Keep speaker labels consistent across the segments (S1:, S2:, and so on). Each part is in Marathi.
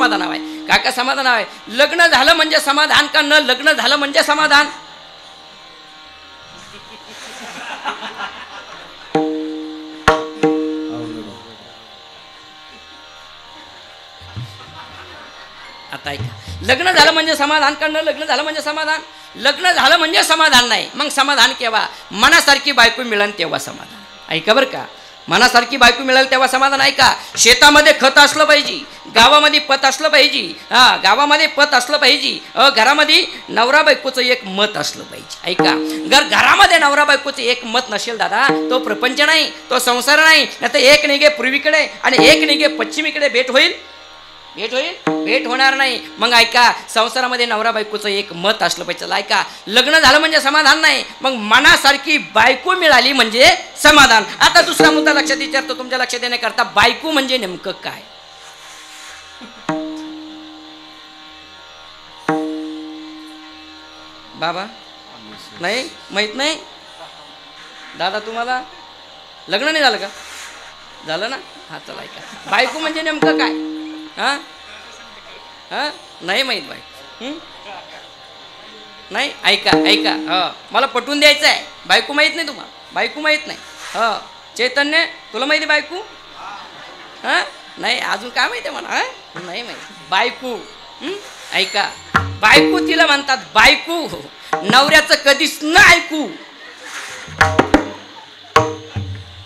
S1: समाधान आहे काका समाधान आहे लग्न झालं म्हणजे समाधान का न लग्न झालं म्हणजे समाधान आता ऐका लग्न झालं म्हणजे समाधान का न लग्न झालं म्हणजे समाधान लग्न झालं म्हणजे समाधान नाही मग समाधान केव्हा मनासारखी बायको मिळेल तेव्हा समाधान ऐका बरं का मनासारखी बायको मिळेल तेव्हा समाधान ऐका शेतामध्ये खत असलं पाहिजे गावामध्ये पत असलं पाहिजे गावामध्ये पत असलं पाहिजे घरामध्ये नवरा बायकोचं एक मत असलं पाहिजे ऐका घरामध्ये नवरा बायकोचं एक मत नसेल दादा तो प्रपंच नाही तो संसार नाही तर एक निघे पूर्वीकडे आणि एक निघे पश्चिमेकडे भेट भेट होणार नाही मग ऐका संसारामध्ये नवरा बायकोचं एक मत असलं पाहिजे ऐका लग्न झालं म्हणजे समाधान नाही मग मनासारखी बायको मिळाली म्हणजे समाधान आता दुसरा मुद्दा लक्षात विचारतो तुमच्या लक्षात येण्याकरता बायको म्हणजे नेमकं काय बाबा नाही माहित नाही दादा तुम्हाला लग्न नाही झालं का झालं ना हा चला ऐका बायको म्हणजे नेमकं काय नाही माहीत बाई नाही ऐका मला पटवून द्यायचं आहे बायको माहीत नाही तुम्हाला बायको माहीत नाही चैतन्य तुला माहिती बायको नाही अजून काय माहिती आहे मला नाही माहिती बायको ऐका बायको तिला म्हणतात बायको नवऱ्याचं कधीच न ऐकू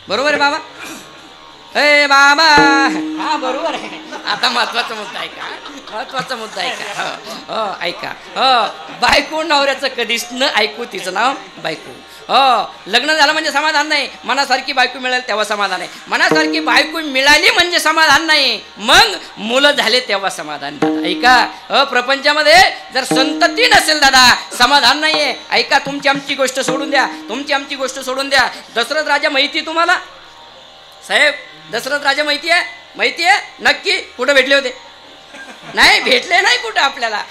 S1: बरोबर आहे बाबा ए बाबा हा बरोबर आहे आता महत्वाचा मुद्दा आहे का ऐका बायको नवऱ्याचं कधीच न ऐकू तिचं नाव बायको लग्न झालं म्हणजे समाधान नाही मनासारखी बायको मिळेल तेव्हा समाधान आहे मनासारखी बायको मिळाली म्हणजे समाधान नाही मग मुलं झाले तेव्हा समाधान दादा ऐका प्रपंचामध्ये जर संतती नसेल दादा समाधान नाहीये ऐका तुमची आमची गोष्ट सोडून द्या दशरथ राजा माहिती तुम्हाला साहेब दशरथ राजा माहिती आहे नक्की कुठे भेटले होते नाही भेटले नाही कुठं आपल्याला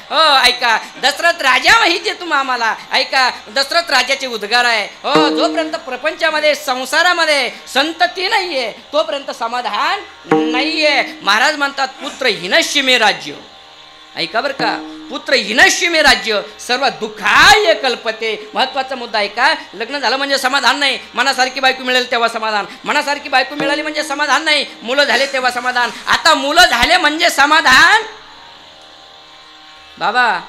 S1: ऐका दशरथ राजा माहिती आहे तुम्ही आम्हाला ऐका दशरथ राजाचे उद्गार आहे जोपर्यंत प्रपंचामध्ये संसारामध्ये संतती नाहीये तोपर्यंत समाधान नाहीये महाराज म्हणतात पुत्रहीनस्य मे राज्य ऐका बरं का पुत्रहीनस्य मे राज्य सर्व दुःखाय कल्पते महत्वाचा मुद्दा ऐका लग्न झालं म्हणजे समाधान नाही मनासारखी बायको मिळेल तेव्हा समाधान मनासारखी बायको मिळाली म्हणजे समाधान नाही मुलं झाले तेव्हा समाधान आता मुलं झाले म्हणजे समाधान बाबा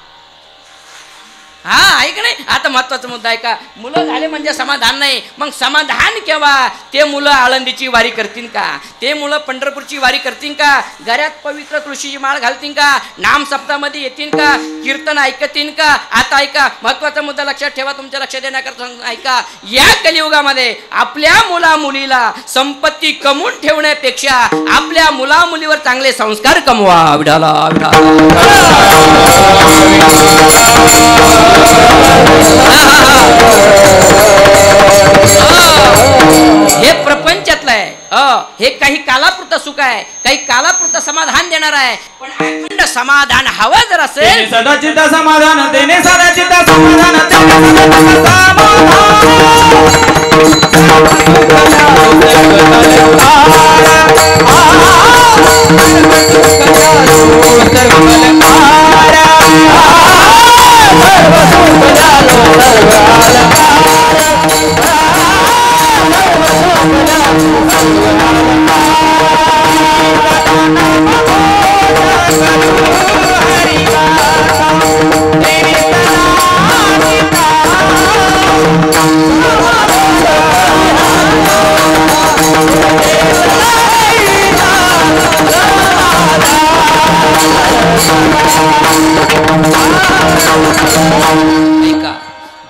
S1: ऐक नाही आता महत्वाचा मुद्दा आहे का मुलं झाले म्हणजे समाधान नाही मग समाधान केव्हा ते मुलं आळंदीची वारी करतील का ते मुलं पंढरपूरची वारी करतील का घरात पवित्र तुळशीची माळ घालतील का नाम सप्ताहामध्ये येतील का कीर्तन ऐकतील का आता ऐका महत्वाचा मुद्दा लक्षात ठेवा तुमच्या लक्षात येण्याकरता ऐका या कलियुगामध्ये आपल्या मुला मुलीला संपत्ती कमवून ठेवण्यापेक्षा आपल्या मुला मुलीवर चांगले संस्कार कमवा विठाला हे प्रपंचातलं आहे हे काही कालापुरतं सुख आहे काही कालापुरतं समाधान देणार आहे पण अखंड समाधान हवं जर असेल
S2: सदाचित समाधान देणे सदाचित समाधान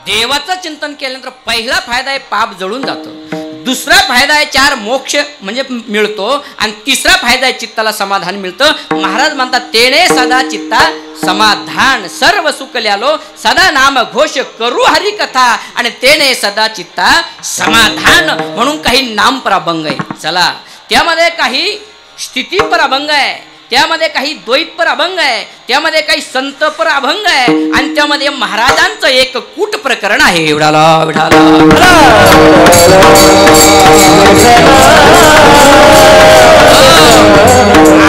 S1: देवाचं चिंतन केल्यानंतर पहिला फायदा आहे पाप जळून जातं दुसरा फायदा आहे 4 मोक्ष म्हणजे मिळतो आणि तिसरा फायदा आहे चित्ताला समाधान मिळतं महाराज म्हणतात तेने सदा चित्ता समाधान सर्व सुकल्यालो सदा नाम घोष करू हरी कथा आणि तेने सदा चित्ता समाधान म्हणून काही नाम पर आहे चला त्यामध्ये काही स्थिती पर अभंग आहे त्यामध्ये काही द्वैत पर अभंग आहे त्यामध्ये काही संत पर अभंग आहे आणि त्यामध्ये महाराजांचं एक कूट प्रकरण आहे एवढाला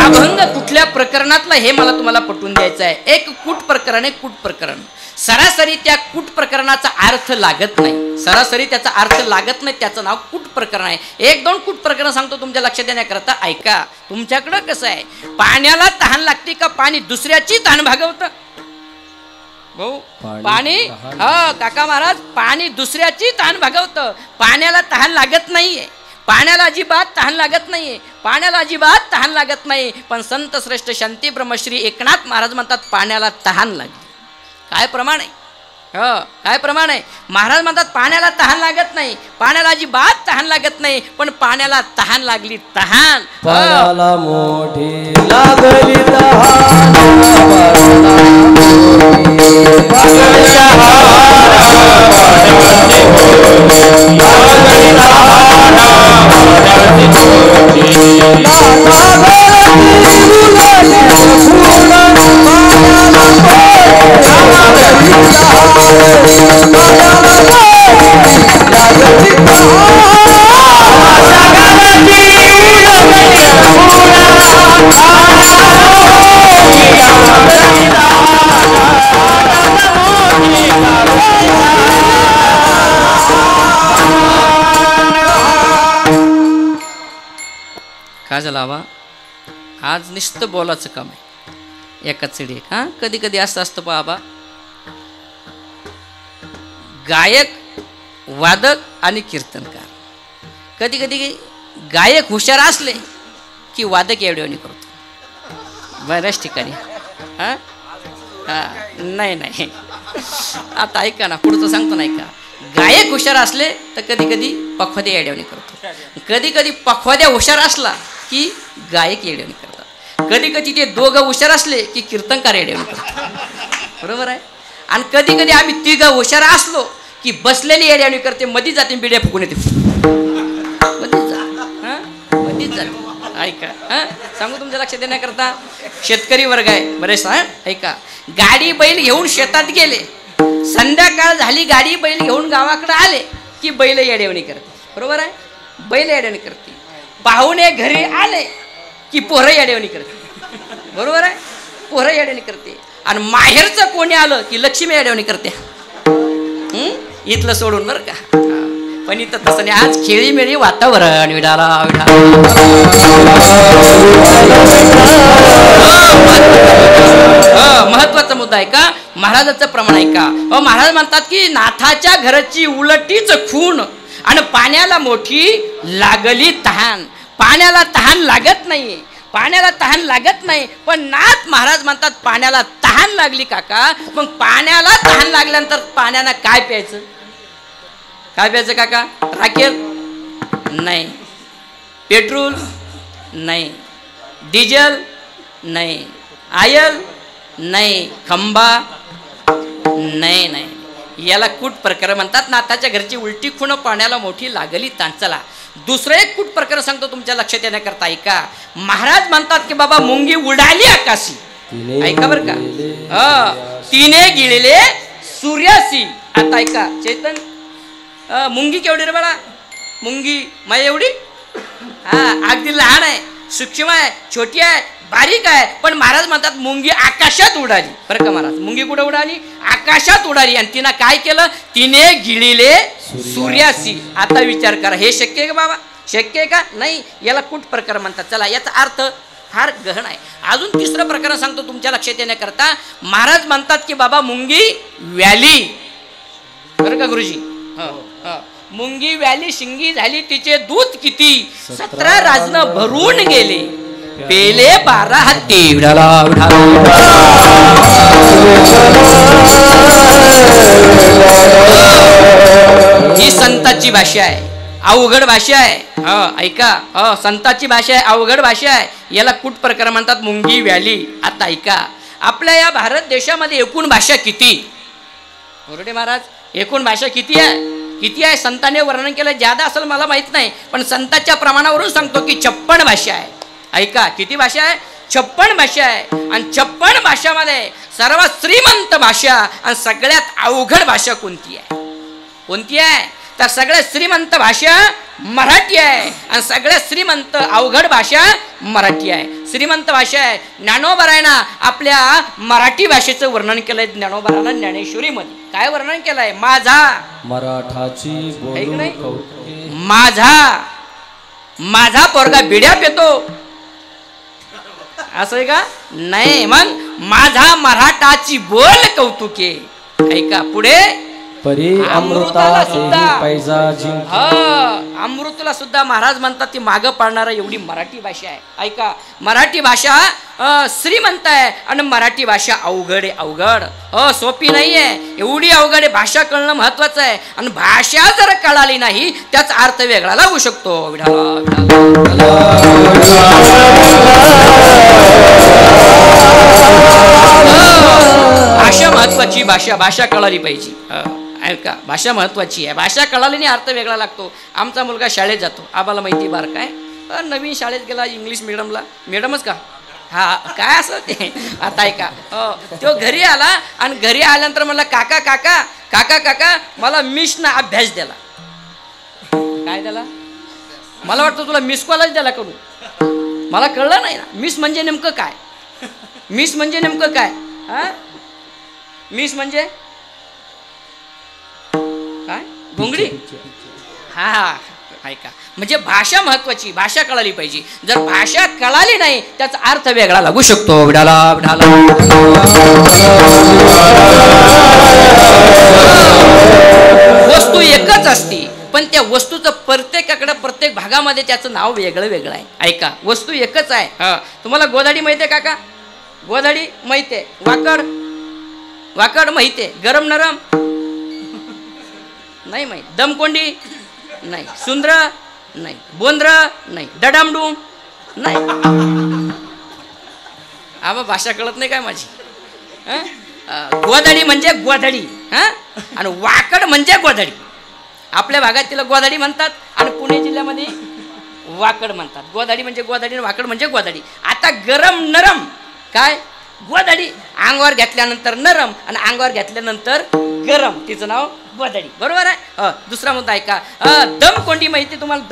S1: अभंग कुठल्या प्रकरणातलं हे मला तुम्हाला पटवून द्यायचं आहे. एक कूट प्रकरण आहे, कूट प्रकरण. सरासरी त्या कूट प्रकरणाचा अर्थ लागत नाही, सरासरी त्याचा अर्थ लागत नाही, त्याचं नाव कूट प्रकरण आहे. एक दोन कूट प्रकरण सांगतो तुमच्या लक्षात येण्याकरता. ऐका, तुमच्याकडं कसं आहे, पाण्याला तहान लागते का पाणी दुसऱ्याची तहान भागवतं? भाऊ पाणी, काका महाराज, पाणी दुसऱ्याची तहान भागवतं. पाण्याला तहान लागत नाहीये, पाण्याला अजिबात तहान लागत नाहीये, पाण्याला अजिबात तहान लागत नाही. पण संत श्रेष्ठ शांती ब्रह्मश्री एकनाथ महाराज म्हणतात पाण्याला तहान लागली. काय प्रमाण आहे? काय प्रमाण आहे? महाराज म्हणतात पाण्याला तहान लागत नाही, पाण्याला अजिबात तहान लागत नाही, पण पाण्याला तहान लागली. तहान
S3: पाण्याला मोठी लागली तहान,
S1: काय झालं आबा? आज नुसतं बोलायचं काम आहे, एकाच चढी. कधी कधी असं असतं पहा आबा, गायक, वादक आणि कीर्तनकार. कधी कधी गायक हुशार असले की वादक एवढेवणी करतो बऱ्याच ठिकाणी. नाही नाही, आता ऐका ना, पुढचं सांगतो नाही का. गायक हुशार असले तर कधी कधी पखवाद्या येड्यावणी करतो, कधी कधी पखवाद्या हुशार असला की गायक येड्यावणी करतात, कधी कधी ते दोघं हुशार असले की कीर्तनकार येड्यावणी करतात. बरोबर आहे. आणि कधी कधी आम्ही तिघं हुशार असलो की बसलेली येड्यावणी करते, मधी जाते बिड्या फुकून येते, मधीच जाते. ऐका, सांगू तुमच्या लक्षात येण्याकरता. शेतकरी वर्ग आहे बरेच. ऐका, गाडी बैल घेऊन शेतात गेले, संध्याकाळ झाली, गाडी बैल घेऊन गावाकडे आले की बैल येड्यावणी करते. बरोबर आहे, बैल येड्यावणी करते. पाहुणे घरी आले की पोरं येड्यावणी करते. बरोबर आहे, पोरं येड्यावणी करते. आणि माहेरचं कोणी आलं की लक्ष्मी येड्यावणी करते. इथलं सोडून बरं का. पण इथं तसं नाही. आज खेळीमेळी वातावरण. विडाला महत्वाचा मुद्दा आहे का, महाराजाचं प्रमाण आहे का. महाराज म्हणतात की नाथाच्या घराची उलटीच खून आणि पाण्याला मोठी लागली तहान. पाण्याला तहान लागत नाही, पाण्याला तहान लागत नाही, पण नाथ महाराज म्हणतात पाण्याला तहान लागली काका. मग पाण्याला तहान लागल्यानंतर पाण्यानं काय प्यायचं? काय प्यायचं काका? राखेल नाही, पेट्रोल नाही, डिझेल नाही, आयल नाही, खंबा नाही. नाही, याला कूट प्रकार म्हणतात. नाथाच्या घरची उलटी खूण, पाण्याला मोठी लागली ताण. चला दुसरं एक कूट प्रकार सांगतो तुमच्या लक्षात येण्याकरता. ऐका, महाराज म्हणतात की बाबा मुंगी उडाली आकाशी. ऐका बरं का, तिने गिळले सूर्यासी. आता ऐका चैतन, मुंगी केवढी रे बाळा? मुंगी माझ्या एवढी? अगदी लहान आहे, सूक्ष्म आहे, छोटी आहे, बारीक आहे. पण महाराज म्हणतात मुंगी आकाशात उडाली. बरं का महाराज, मुंगी कुठं उडाली? आकाशात उडाली. आणि तिनं काय केलं? तिने गिळले सूर्यासी. आता विचार करा, हे शक्य आहे का बाबा? शक्य आहे का? नाही. याला कूट प्रकार म्हणतात. चला, याचा अर्थ फार गहन आहे. अजून तिसरं प्रकरण सांगतो तुमच्या लक्षात येण्याकरता. महाराज म्हणतात की बाबा मुंगी व्याली. बरं का गुरुजी? मुंगी व्याली, शिंगी झाली, तिचे दूध किती? 17 राजनं भरून गेले, पेले 12 हत्ती. ही संताची भाषा आहे, अवघड भाषा आहे. ऐका, संताची भाषा आहे, अवघड भाषा आहे. याला कूट प्रकार म्हणतात, मुंगी व्याली. आता ऐका, आपल्या या भारत देशामध्ये एकूण भाषा किती? बोरडे महाराज, एकूण भाषा किती आहे? किती आहे? संतांनी वर्णन केलं, ज्यादा असेल मला माहित नाही, पण संतांच्या प्रमाणावरून सांगतो की 56 भाषा आहे. ऐका, किती भाषा आहे? 56 भाषा आहे. आणि 56 भाषामध्ये सर्वात श्रीमंत भाषा आणि सगळ्यात अवघड भाषा कोणती आहे? कोणती आहे? तर सगळ्यात श्रीमंत भाषा मराठी आहे आणि सगळ्यात श्रीमंत अवघड भाषा मराठी आहे. श्रीमंत भाषा आहे. ज्ञानोबारायना आपल्या मराठी भाषेचं वर्णन केलंय. ज्ञानोबारायना ज्ञानेश्वरीमध्ये काय वर्णन केलंय? माझा
S3: मराठाची बोलू कौतुके.
S1: माझा पोरगा बिड्या पितो असं आहे का? नाही, मग माझा मराठाची बोल कौतुके. ऐका पुढे,
S3: परी अमृता पैजा जिंक.
S1: अमृतला सुद्धा महाराज म्हणतात ती मागं पाडणारा एवढी मराठी भाषा आहे. ऐका, मराठी भाषा श्रीमंत आहे आणि मराठी भाषा अवघड आहे. अवघड सोपी नाही आहे, एवढी अवघड आहे. भाषा कळणं महत्वाचं आहे आणि भाषा जर कळाली नाही त्याचा अर्थ वेगळा लागू शकतो. भाषा महत्वाची. भाषा कळाली पाहिजे. ऐका, भाषा महत्वाची आहे. भाषा कळाली नाही अर्थ वेगळा लागतो. आमचा मुलगा शाळेत जातो, आम्हाला माहिती बार काय नवीन शाळेत गेला इंग्लिश मिडियमला. मॅडमच का? हा, काय असं ते. आता ऐका, तो घरी आला आणि घरी आल्यानंतर म्हणला काका काका काका काका मला मिसना अभ्यास दिला. काय दिला? मला वाटतं तुला मिस कॉलच दिला करून. मला कळलं नाही ना मिस म्हणजे नेमकं काय. मिस म्हणजे नेमकं काय? हा, मिस म्हणजे काय? घोंगडी. हा, ऐका, म्हणजे भाषा महत्वाची. भाषा कळाली पाहिजे. जर भाषा कळाली नाही त्याचा अर्थ वेगळा लागू शकतो. वस्तू एकच असते पण त्या वस्तूचं प्रत्येकाकडे प्रत्येक भागामध्ये त्याचं नाव वेगळं वेगळं आहे. ऐका, वस्तू एकच आहे. तुम्हाला गोदाडी माहिती आहे काका? गोदाडी माहिती आहे. वाकड माहिती आहे. गरम नरम नाही माहित. दमकोंडी नाही. सुंदर नाही. बोंद्र नाही. डडामडूम नाही. आबा भाषा कळत नाही काय माझी? गोदाडी म्हणजे गोदाडी. आणि वाकड म्हणजे गोदाडी. आपल्या भागात तिला गोदाडी म्हणतात आणि पुणे जिल्ह्यामध्ये वाकड म्हणतात. गोदाडी म्हणजे गोदाडी आणि वाकड म्हणजे गोदाडी. आता गरम नरम काय? गोदाडी अंगावर घेतल्यानंतर नरम आणि अंगावर घेतल्यानंतर गरम, तिचं नाव गोदाडी. बरोबर आहे. दुसरा मुद्दा ऐका, दमकोंडी माहिती तुम्हाला?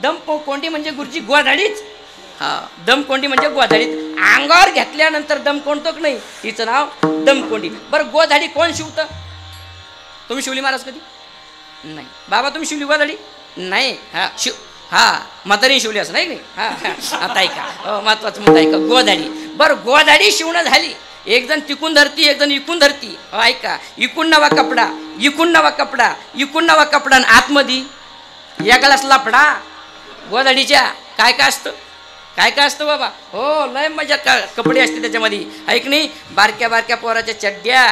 S1: दमकोंडी म्हणजे गुरुजी गोदाडीच. दमकोंडी म्हणजे गोदाडीत अंगावर घेतल्यानंतर दम कोणतो की नाही तिचं नाव दमकोंडी. बरं, गोदाडी कोण शिवतं? तुम्ही शिवली महाराज कधी? नाही. बाबा तुम्ही शिवली गोदाडी? नाही. म्हातारी शिवली असं नाही. आता ऐका, महत्वाचं मुद्दा ऐका. गोदाडी. बरं, गोदाडी शिवणं झाली. एक जण तिकून धरती, एक जण इकून धरती. ऐका, इकून नवा कपडा, इकून नवा कपडा, इकून नवा कपडा आणि आतमध्ये एकालाच लफडा गोदाडीच्या. काय काय असतं? काय काय असतं बाबा? हो, लय मजा कपडे असते त्याच्यामध्ये. ऐक नाही, बारक्या बारक्या पोराच्या चड्ड्या.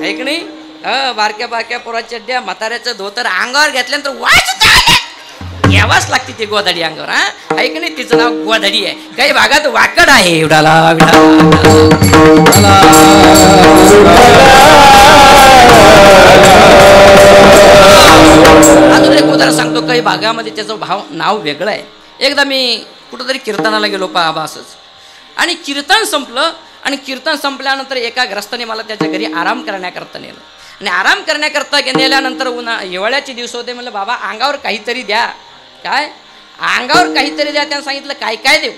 S1: ऐक नाही, बारक्या बारक्या पोराच्या चड्ड्या, म्हाताऱ्याचं धोतर अंगावर घेतल्यानंतर वाच घ्यावाच लागते ते गोदाडी अंगावर. ऐक नाही, तिचं नाव गोदाडी आहे. काही भागात वाकड आहे. अजून एक उदाहरण सांगतो. काही भागामध्ये त्याचं नाव वेगळं आहे. एकदा मी कुठंतरी कीर्तनाला गेलो पाबा असंच, आणि कीर्तन संपलं आणि कीर्तन संपल्यानंतर एका ग्रस्ताने मला त्याच्या घरी आराम करण्याकरता नेलं. आणि आराम करण्याकरता नेल्यानंतर हिवाळ्याचे दिवस होते. म्हणलं बाबा अंगावर काहीतरी द्या. काय? अंगावर काहीतरी द्या. त्यानं सांगितलं काय काय देऊ?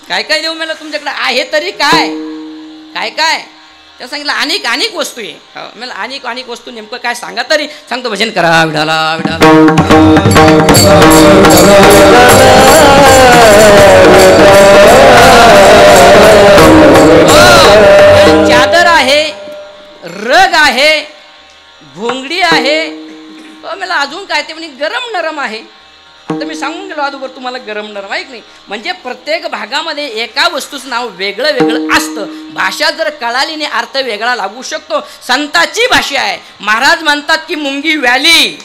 S1: काय काय देऊ? म्हणलं तुमच्याकडे आहे तरी काय काय काय? त्यानं सांगितलं अनेक वस्तू आहे. म्हणलं अनेक वस्तू नेमकं काय सांगा तरी. सांगतो, भजन करा विठाला विठाला. चादर आहे, रग आहे, घोंगडी आहे. मला अजून काय ते म्हणे गरम नरम आहे. आता मी सांगून गेलो अगोदर तुम्हाला गरम नरम आहे की नाही. म्हणजे प्रत्येक भागामध्ये एका वस्तूचं नाव वेगळं वेगळं असतं. भाषा जर कळाली नाही अर्थ वेगळा लागू शकतो. संताची भाषा आहे. महाराज म्हणतात की मुंगी व्याली.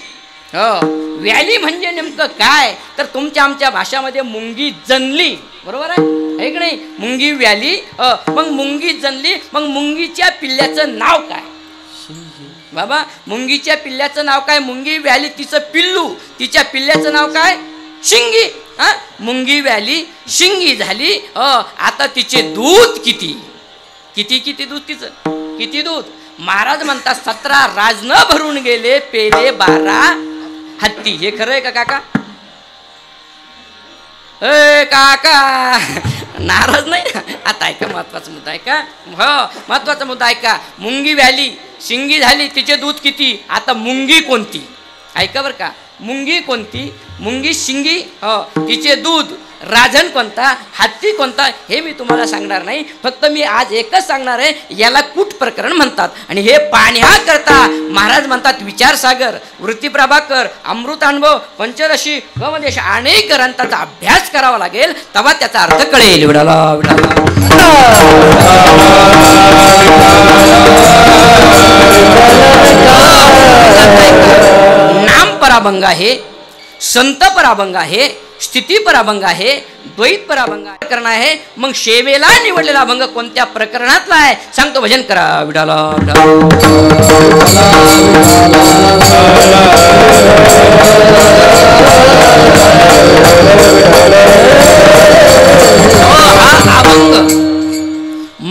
S1: व्याली म्हणजे नेमकं काय तर तुमच्या आमच्या भाषामध्ये मुंगी जनली. बरोबर आहे की नाही? मुंगी व्याली. मग मुंगी जनली. मग मुंगीच्या पिल्ल्याचं नाव काय बाबा? मुंगीच्या पिल्ल्याचं नाव काय? मुंगी व्याली. तिचं पिल्लू, तिच्या पिल्ल्याचं नाव काय? शिंगी. मुंगी व्याली, शिंगी झाली. आता तिचे दूध किती किती किती दूध तिचं? किती दूध? महाराज म्हणतात 17 राजन भरून गेले पेले 12 हत्ती. हे खरं आहे का काका? काका नाराज नाही ना? आता ऐका महत्वाचा मुद्दा आहे का? हो महत्वाचा मुद्दा ऐका. मुंगी व्याली, शिंगी झाली, तिचे दूध किती? आता मुंगी कोणती? ऐका बरं का. मुंगी कोणती? मुंगी शिंगी, हो तिचे दूध. राजन कोणता? हत्ती कोणता? हे मी तुम्हाला सांगणार नाही. फक्त मी आज एकच सांगणार आहे, याला कूट प्रकरण म्हणतात. आणि हे पाहण्याकरता महाराज म्हणतात विचारसागर, वृत्ती प्रभाकर, अमृतानुभव, पंचरशी, गमदेश अनेक ग्रंथाचा अभ्यास करावा लागेल, तेव्हा त्याचा अर्थ कळेल. नाम पराभंग आहे, संत पराभंग आहे, स्थिती पराभंग आहे, द्वैत पराभंग प्रकरण आहे. मग शेवेला निवडलेला अभंग कोणत्या प्रकरणातला आहे? सांगतो, भजन करा. विडाला हा अभंग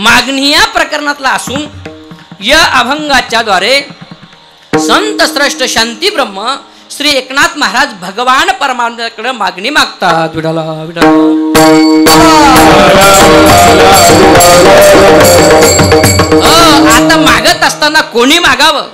S1: मागणी या प्रकरणातला असून या अभंगाच्या द्वारे संत श्रेष्ठ शांती ब्रह्म श्री एकनाथ महाराज भगवान परमानंदाकडे मागणी मागतात. विडाला विडाला. आता मागत असताना कोणी मागावं,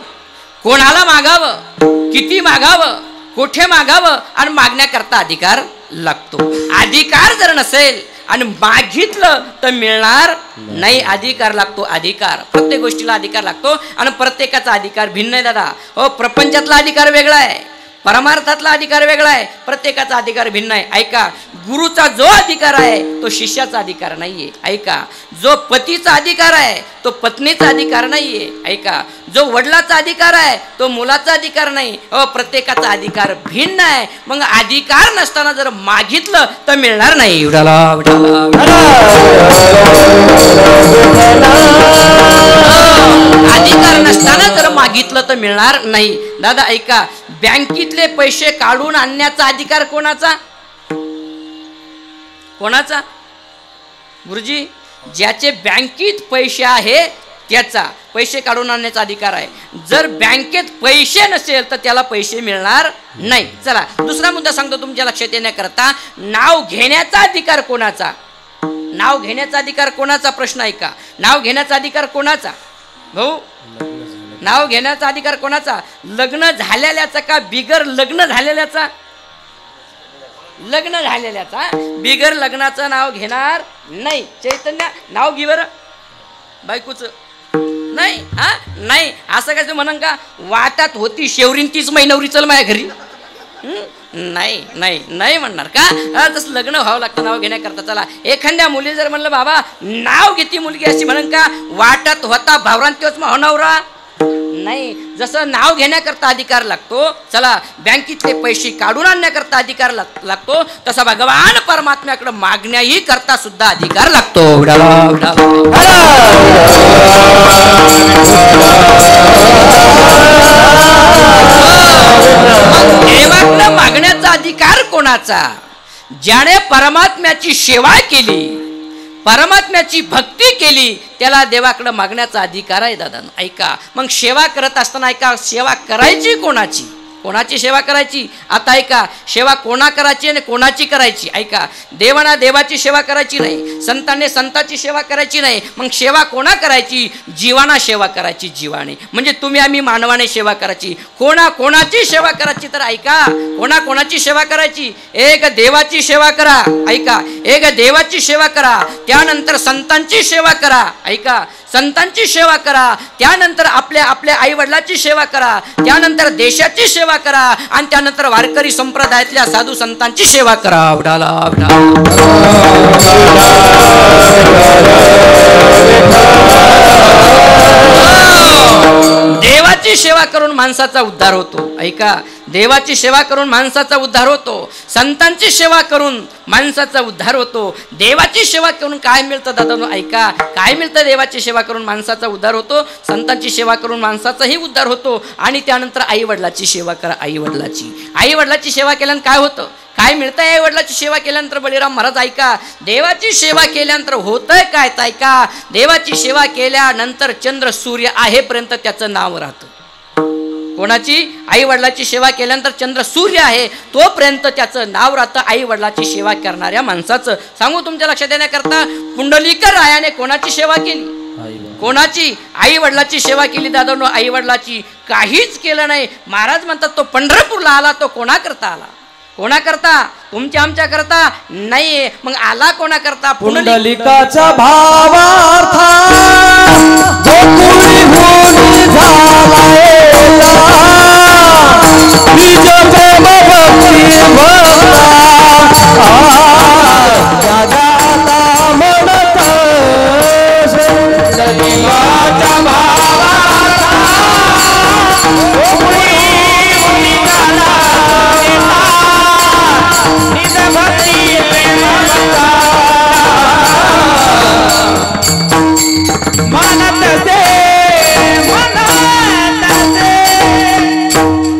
S1: कोणाला मागावं, किती मागावं, कुठे मागावं आणि मागण्याकरता अधिकार लागतो. अधिकार जर नसेल आणि मागितलं तर मिळणार नाही. अधिकार लागतो. अधिकार, प्रत्येक गोष्टीला अधिकार लागतो आणि प्रत्येकाचा अधिकार भिन्न आहे दादा. हो प्रपंचातला अधिकार वेगळा आहे, परमार्थातला अधिकार वेगळा आहे, प्रत्येकाचा अधिकार भिन्न आहे. ऐका, गुरुचा जो अधिकार आहे तो शिष्याचा अधिकार नाहीये. ऐका, जो पतीचा अधिकार आहे तो पत्नीचा अधिकार नाहीये. ऐका, जो वडिलाचा अधिकार आहे तो मुलाचा अधिकार नाही. प्रत्येकाचा अधिकार भिन्न आहे. मग अधिकार नसताना जर मागितलं तर मिळणार नाही. अधिकार नसताना जर मागितलं तर मिळणार नाही. दादा ऐका, बँकेतले पैसे काढून आणण्याचा अधिकार कोणाचा? कोणाचा? गुरुजी, ज्याचे बँकेत पैसे आहे त्याचा पैसे काढून आणण्याचा अधिकार आहे. जर बँकेत पैसे नसेल तर त्याला पैसे मिळणार नाही. चला दुसरा मुद्दा सांगतो तुमच्या लक्षात येण्याकरता. नाव घेण्याचा अधिकार कोणाचा? नाव घेण्याचा अधिकार कोणाचा? प्रश्न ऐका. नाव घेण्याचा अधिकार कोणाचा? भाऊ, नाव घेण्याचा अधिकार कोणाचा? लग्न झालेल्याचा का बिगर लग्न झालेल्याचा? लग्न झालेल्याचा. बिगर लग्नाचं नाव घेणार नाही. चैतन्य नाव घे बरं बायकोच. नाही हा नाही असं काय म्हणून का? वाटात होती शेवरीन तीच महिनवरी चल माझ्या घरी. नाही नाही नाही म्हणणार का? तसं लग्न व्हावं लागतं नाव घेण्याकरता. चला एखाद्या मुली जर म्हणलं बाबा नाव घेती मुलगी अशी म्हणून का? वाटत होता भावरान तोच होणावरा नाही. जसं नाव घेण्याकरता अधिकार लागतो, चला बँकेतले पैसे काढून आणण्याकरता अधिकार लागतो, तसा भगवान परमात्म्याकडे मागण्याही करता सुद्धा अधिकार लागतो. देवाकडे मागण्याचा अधिकार कोणाचा? ज्याने परमात्म्याची सेवा केली, परमात्म्याची भक्ती केली, त्याला देवाकडे मागण्याचा अधिकार आहे दादा. ऐका, मग सेवा करत असताना ऐका, सेवा करायची कोणाची? कोणाची सेवा करायची? आता ऐका, सेवा कोणा करायची आणि कोणाची करायची? ऐका, देवाना देवाची सेवा करायची नाही, संतांनी संताची सेवा करायची नाही. मग सेवा कोणा करायची? जीवाना सेवा करायची. जीवाने म्हणजे तुम्ही आम्ही मानवाने सेवा करायची. कोणा कोणाची सेवा करायची? तर ऐका, कोणा कोणाची सेवा करायची? एक देवाची सेवा करा. ऐका, एक देवाची सेवा करा, त्यानंतर संतांची सेवा करा. ऐका, संतांची सेवा करा, त्यानंतर आपल्या आपल्या आई वडिलाची सेवा करा, त्यानंतर देशाची सेवा करा आणि त्यानंतर वारकरी संप्रदायातल्या साधू संतांची सेवा करा. देवाची सेवा करून माणसाचा उद्धार होतो. ऐका, देवाची सेवा करून माणसाचा उद्धार होतो, संतांची सेवा करून माणसाचा उद्धार होतो. देवाची सेवा करून काय मिळतं दादा ऐका, काय मिळतं? देवाची सेवा करून माणसाचा उद्धार होतो, संतांची सेवा करून माणसाचाही उद्धार होतो. आणि त्यानंतर आई वडिलाची सेवा करा. आई वडिलाची सेवा केल्यानं काय होतं, काय मिळतं? आई वडिलाची सेवा केल्यानंतर बळीराम महाराज ऐका, देवाची सेवा केल्यानंतर होतंय काय ऐका, देवाची सेवा केल्यानंतर चंद्र सूर्य आहेपर्यंत त्याचं नाव राहतं. कोणाची? आई वडिलाची सेवा केल्यानंतर चंद्र सूर्य आहे तोपर्यंत त्याचं नाव राहतं आई वडिलाची सेवा करणाऱ्या माणसाचं. सांगू तुमच्या लक्षात येण्याकरता, पुंडलिक रायाने कोणाची सेवा केली? कोणाची? आई वडिलाची सेवा केली दादांनो. आई वडिलाची काहीच केलं नाही. महाराज म्हणतात तो पंढरपूरला आला तो कोणाकरता आला? कोणाकरता? तुमच्या आमच्या करता नाही. मग आला कोणाकरता?
S3: पुंडलिकाचा भावार्थ गोकुळी भूमी झालाय निज प्रेम भक्ती जगाला म्हणत पुंडलिकाचा भावार्थ गोकुळी भूमी झालाय निज भक्ती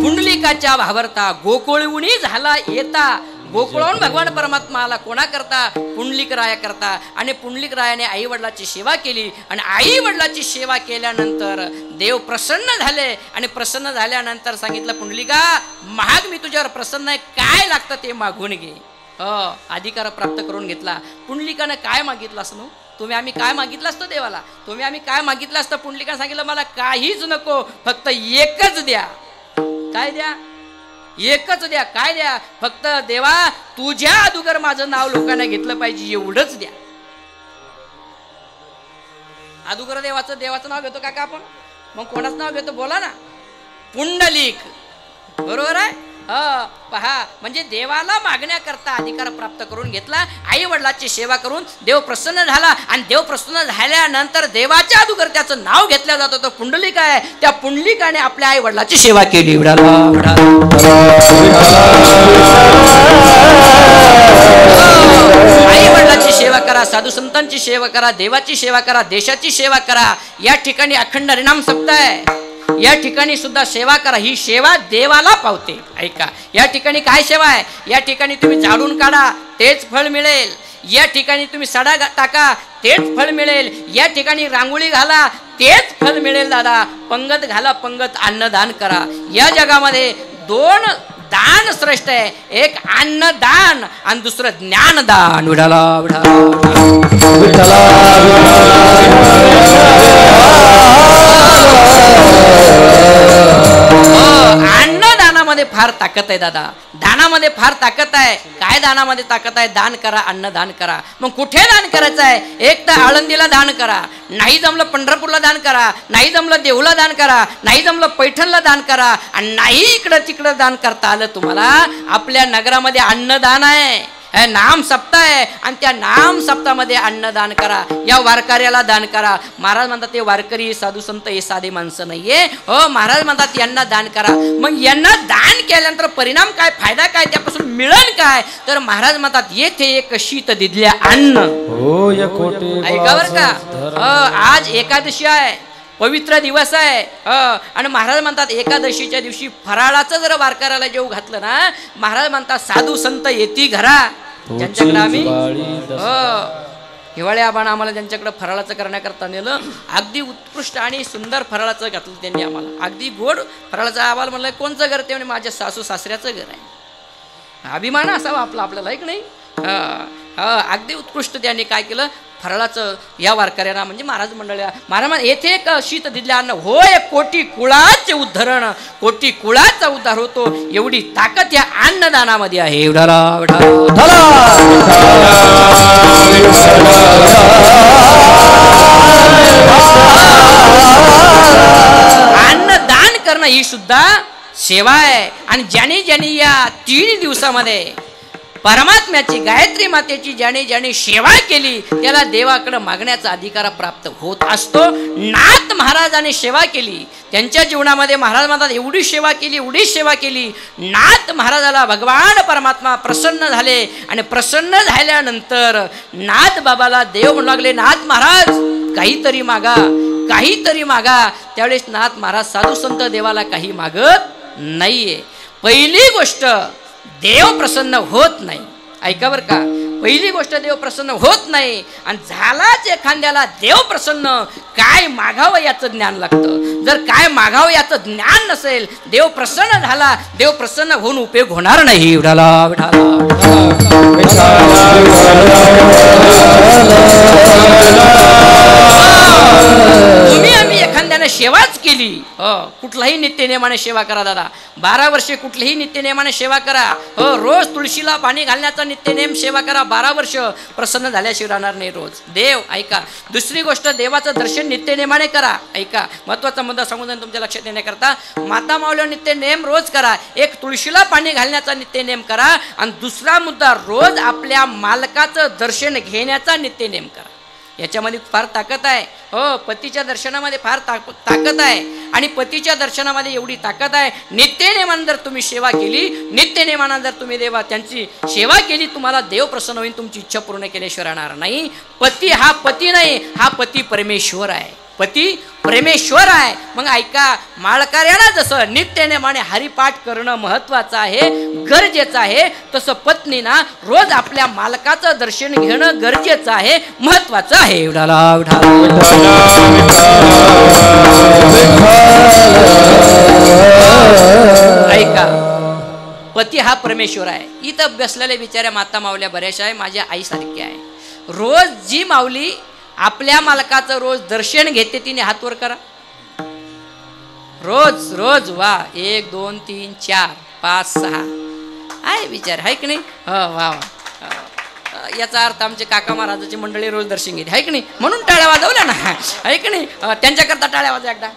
S1: पुंडलिकाच्या भावरता गोकुळवुनी झाला येता. गोकुळाहून भगवान परमात्मा आला कोणा करता? पुंडलिक राया करता. आणि पुंडलिक रायाने आई वडिलाची सेवा केली आणि आई वडिलाची सेवा केल्यानंतर देव प्रसन्न झाले. आणि प्रसन्न झाल्यानंतर सांगितलं, पुंडलिका महाग मी तुझ्यावर प्रसन्न आहे, काय लागतं ते मागून घे. अधिकार प्राप्त करून घेतला. पुंडलिकानं काय मागितलं असं? तुम्ही आम्ही काय मागितलं असतं देवाला? तुम्ही आम्ही काय मागितलं असतं? पुंडलिकानं सांगितलं, मला काहीच नको, फक्त एकच द्या. काय द्या? एकच द्या. काय द्या? फक्त देवा तुझ्या अगोदर माझं नाव लोकांना घेतलं पाहिजे एवढंच द्या. अगोदर देवाचं नाव घेतो का आपण? मग कोणाचं नाव घेतो बोला ना? पुंडलिक. बरोबर आहे? पहा, म्हणजे देवाला मागण्याकरता अधिकार प्राप्त करून घेतला. आई वडिलाची सेवा करून देव प्रसन्न झाला. आणि देव प्रसन्न झाल्यानंतर देवाच्या अगोदर त्याचं नाव घेतलं जातं. तो पुंडलिक आहे. त्या पुंडलिकाने आपल्या आई वडिलाची सेवा केली. आई वडिलाची सेवा करा, साधू संतांची सेवा करा, देवाची सेवा करा, देशाची सेवा करा. या ठिकाणी अखंड हरिनाम सप्ताह आहे. या ठिकाणी सुद्धा सेवा करा. ही सेवा देवाला पावते. ऐका, या ठिकाणी काय सेवा आहे? या ठिकाणी तुम्ही झाडून काढा तेच फळ मिळेल. या ठिकाणी तुम्ही सडा टाका तेच फळ मिळेल. या ठिकाणी रांगोळी घाला तेच फळ मिळेल. दादा पंगत घाला, पंगत अन्नदान करा. या जगामध्ये दोन दान श्रेष्ठ आहे. एक अन्नदान आणि दुसरं ज्ञानदान. अन्नदानामध्ये फार ताकद आहे दादा. दानामध्ये फार ताकद आहे. काय दानामध्ये ताकद आहे? दान करा, अन्नदान करा. मग कुठे दान करायचं आहे? एक तर आळंदीला दान करा, नाही जमलं पंढरपूरला दान करा, नाही जमलं देऊला दान करा, नाही जमलं पैठणला दान करा, आणि नाही इकडं तिकडं दान करता आलं तुम्हाला, आपल्या नगरामध्ये अन्नदान आहे. नाम सप्ताह आहे आणि त्या नाम सप्ताहामध्ये अन्नदान करा. या वारकऱ्याला दान करा. महाराज म्हणतात ते वारकरी साधू संत हे साधे माणसं नाहीये. महाराज म्हणतात यांना दान करा. मग यांना दान केल्यानंतर परिणाम काय, फायदा काय, त्यापासून मिळेल काय? तर महाराज म्हणतात येथे एक शीत दिदल्या अन्न. ऐका बर का, आज एकादशी आहे, पवित्र दिवस आहे. आणि महाराज म्हणतात एकादशीच्या दिवशी फराळाचं जर वारकऱ्याला जेव घातलं ना, महाराज म्हणतात साधू संत येती घरा. ज्यांच्याकडे आम्ही हिवाळ्या आबाण आम्हाला ज्यांच्याकडे फराळाचं करण्याकरता नेलं, अगदी उत्कृष्ट आणि सुंदर फराळाचं घातलं त्यांनी आम्हाला. अगदी गोड फराळाचं. आम्हाला म्हणलं कोणचं घर? ते म्हणजे माझ्या सासू सासऱ्याचं घर आहे. अभिमान असावा आपला, आपल्याला एक नाही. अगदी उत्कृष्ट त्यांनी काय केलं, फराळाचं या वारकऱ्यांना म्हणजे महाराज मंडळी, महाराज येथे एक शीत दिदल्या अन्न होय कोटी कुळाचे उद्धरण. कोटी कुळाचा उद्धार होतो एवढी ताकद या अन्नदानामध्ये आहे. अन्नदान करणं ही सुद्धा सेवा आहे. आणि ज्याने ज्याने या 3 दिवसामध्ये परमात्म्याची गायत्री मातेची ज्याने ज्याने सेवा केली त्याला देवाकडे मागण्याचा अधिकार प्राप्त होत असतो. नाथ महाराजाने सेवा केली, त्यांच्या जीवनामध्ये महाराज म्हणतात एवढी सेवा केली. नाथ महाराजाला भगवान परमात्मा प्रसन्न झाले आणि प्रसन्न झाल्यानंतर नाथ बाबाला देव म्हणू लागले, नाथ महाराज काहीतरी मागा. त्यावेळेस नाथ महाराज साधू संत देवाला काही मागत नाहीये. पहिली गोष्ट देव प्रसन्न होत नाही. ऐका बरं का, पहिली गोष्ट देव प्रसन्न होत नाही. आणि झालाच एखाद्याला देव प्रसन्न, काय मागावं याचं ज्ञान लागतं. जर काय मागावं याचं ज्ञान नसेल, देव प्रसन्न झाला, देव प्रसन्न होऊन उपयोग होणार नाही. तुम्ही आम्ही एखाद्याने सेवाच केली, कुठलाही नित्यनेमाने सेवा करा दादा. 12 वर्षे कुठल्याही नित्यनेमाने सेवा करा. रोज तुळशीला पाणी घालण्याचा नित्यनेम सेवा करा. 12 वर्ष प्रसन्न झाल्याशिवाय राहणार नाही रोज देव. ऐका, दुसरी गोष्ट देवाचं दर्शन नित्यनेमाने करा. ऐका, महत्वाचा मुद्दा सांगून तुमच्या लक्षात येण्याकरता, माता माऊली नित्यनेम रोज करा. एक तुळशीला पाणी घालण्याचा नित्यनेम करा. आणि दुसरा मुद्दा, रोज आपल्या मालकाचं दर्शन घेण्याचा नित्यनेम करा. याच्यामध्ये फार ताकद आहे. पतीच्या दर्शनामध्ये फार ताकद आहे. आणि पतीच्या दर्शनामध्ये एवढी ताकद आहे, नित्यनेमानं जर तुम्ही सेवा केली, नित्यनेमानं जर तुम्ही देवा त्यांची सेवा केली, तुम्हाला देव प्रसन्न होईल. तुमची इच्छा पूर्ण केल्याशिवाय राहणार नाही. पती हा पती नाही, हा पती परमेश्वर आहे. पती परमेश्वर आहे. मग ऐका, माळकऱ्याला जसं नित्यनेमाने हरिपाठ करणं महत्वाचं आहे, गरजेचं आहे, तसं पत्नीना रोज आपल्या मालकाचं दर्शन घेणं गरजेचं आहे, महत्वाचं आहे. ऐका, पती हा परमेश्वर आहे. इथं बसलेल्या बिचाऱ्या माता माऊल्या बऱ्याचशा आहे, माझ्या आईसारखी आहे. रोज जी माऊली आपल्या मालकाचं रोज दर्शन घेते तिने हात वर करा. रोज वा, 1 2 3 4 5 6 आहे विचार, आहे की नाही? वा. याचा अर्थ आमचे काका महाराजाची मंडळी रोज दर्शन घेते, आहे की नाही? म्हणून टाळ्या वाजवल्या ना, आहे की नाही? त्यांच्याकरता टाळ्या वाजवा एकदा.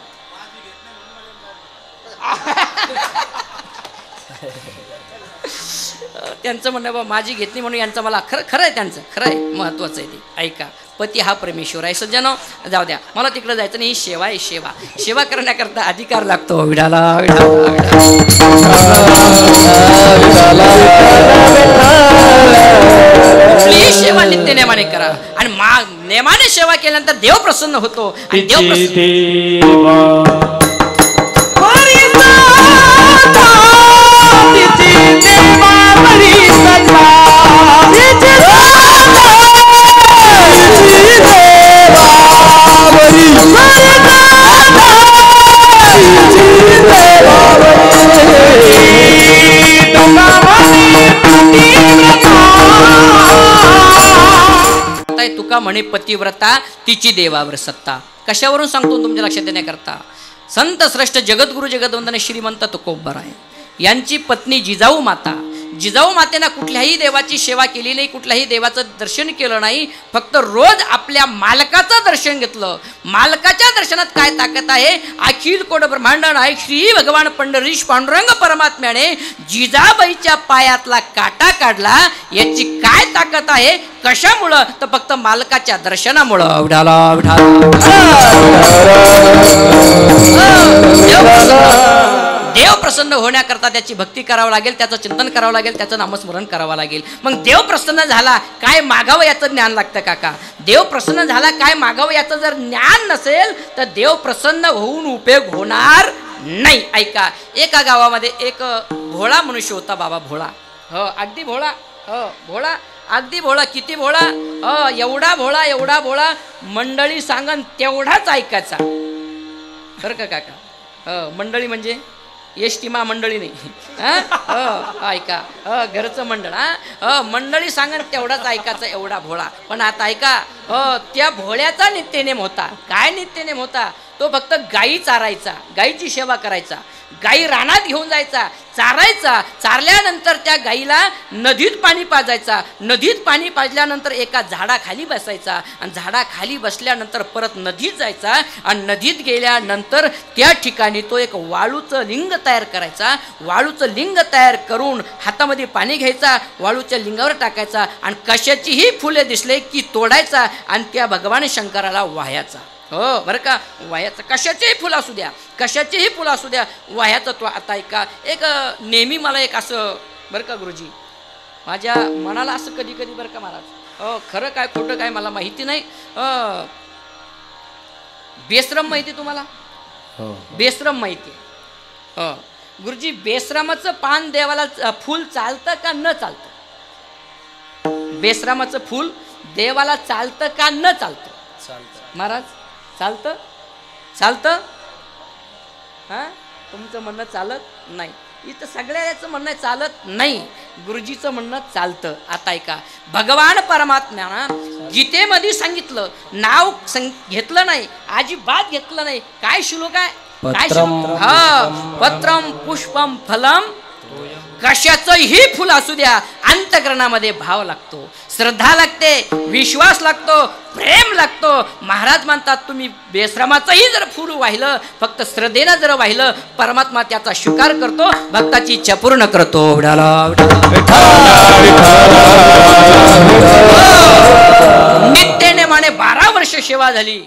S1: त्यांचं म्हणणं बा माझी घेतली म्हणून यांचं मला खरं आहे, त्यांचं खरं आहे, महत्वाचं आहे ते. ऐका, पती हा परमेश्वर आहे. सज्जनो, जाऊ द्या, मला तिकडे जायचं नाही. ही सेवा आहे. सेवा करण्याकरता अधिकार लागतो. विडाला कुठलीही सेवा नित्यनेमाने करा. आणि नेमाने सेवा केल्यानंतर देव प्रसन्न होतो. आणि देव प्रसन्न तुका म्हणे पतिव्रता तिची देवावर सत्ता. कशावरून सांगतो तुमच्या लक्षात येण्याकरता, संत श्रेष्ठ जगद्गुरु जगदवंदन श्रीमंत तुकोबराय यांची पत्नी जिजाऊ मातेनं कुठल्याही देवाची सेवा केली नाही, कुठल्याही देवाचं दर्शन केलं नाही, फक्त रोज आपल्या मालकाचं दर्शन घेतलं. मालकाच्या दर्शनात काय ताकद आहे? अखिल कोट ब्रह्मांड नायक श्री भगवान पंढरीश पांडुरंग परमात्म्याने जिजाबाईच्या पायातला काटा काढला. याची काय ताकद आहे? कशामुळं? तर फक्त मालकाच्या दर्शनामुळं. देव प्रसन्न होण्याकरता त्याची भक्ती करावं लागेल, त्याचं चिंतन करावं लागेल, त्याचं नामस्मरण करावं लागेल. मग देव प्रसन्न झाला, काय मागावं याचं ज्ञान लागतं काका. देव प्रसन्न झाला, काय मागावं याचं जर ज्ञान नसेल तर देव प्रसन्न होऊन उपयोग होणार नाही. ऐका, एका गावामध्ये एक भोळा मनुष्य होता, बाबा भोळा. अगदी भोळा, भोळा, अगदी भोळा. किती भोळा? एवढा भोळा, मंडळी सांगन तेवढाच ऐकायचा. बरं का काका? मंडळी म्हणजे एसटी मंडळी नाही. ऐका, घरचं मंडळ. मंडळी सांगन तेवढाच ऐकायचं, एवढा भोळा. पण आता ऐका, त्या भोळ्याचा नित्यनेम होता. काय नित्यनेम होता? तो फक्त गायी चारायचा, गायीची सेवा करायचा, गायी रानात घेऊन जायचा, चारायचा, चारल्यानंतर त्या गायीला नदीत पाणी पाजायचा, नदीत पाणी पाजल्यानंतर एका झाडाखाली बसायचा आणि झाडाखाली बसल्यानंतर परत नदीत जायचा आणि नदीत गेल्यानंतर त्या ठिकाणी तो एक वाळूचं लिंग तयार करायचा, वाळूचं लिंग तयार करून हातामध्ये पाणी घ्यायचा, वाळूच्या लिंगावर टाकायचा आणि कशाचीही फुले दिसले की तोडायचा आणि त्या भगवान शंकराला वाहायचा. हो बरं का, वाह्याचं कशाचेही फुलं असू द्या, कशाचेही फुलं असू द्या, वाह्याचं. तो आता ऐका, एक नेहमी मला एक असं बरं का गुरुजी, माझ्या मनाला असं कधी कधी बरं का महाराज, खरं काय खोटं काय मला माहिती नाही, बेश्रम माहिती तुम्हाला? बेश्रम माहिती? गुरुजी, बेश्रामाचं पान देवाला फूल चालतं का न चालतं? बेश्रामाचं फूल देवाला चालतं का न चालतं? महाराज चालतं? चालतं? हां, तुमचं म्हणणं चालत नाही. इथं सगळ्याचं म्हणणं चालत नाही, गुरुजीचं म्हणणं चालतं. आता ऐका, भगवान परमात्म्यानं गीतेमध्ये सांगितलं, नाव घेतलं नाही, अजिबात घेतलं नाही. काय श्लोक आहे? काय श्लोक? हा, पत्रम पुष्पम फलम, कशाचंही फुल असू द्या, अंतःकरणामध्ये भाव लागतो, श्रद्धा लागते, विश्वास लागतो, प्रेम लागतो. महाराज म्हणतात, तुम्ही बेश्रमाचंही जर फुल वाहिलं, फक्त श्रद्धेनं जर वाहिलं, परमात्मा त्याचा स्वीकार करतो, भक्ताची इच्छा पूर्ण करतो. नित्यनेमाने 12 वर्ष सेवा झाली.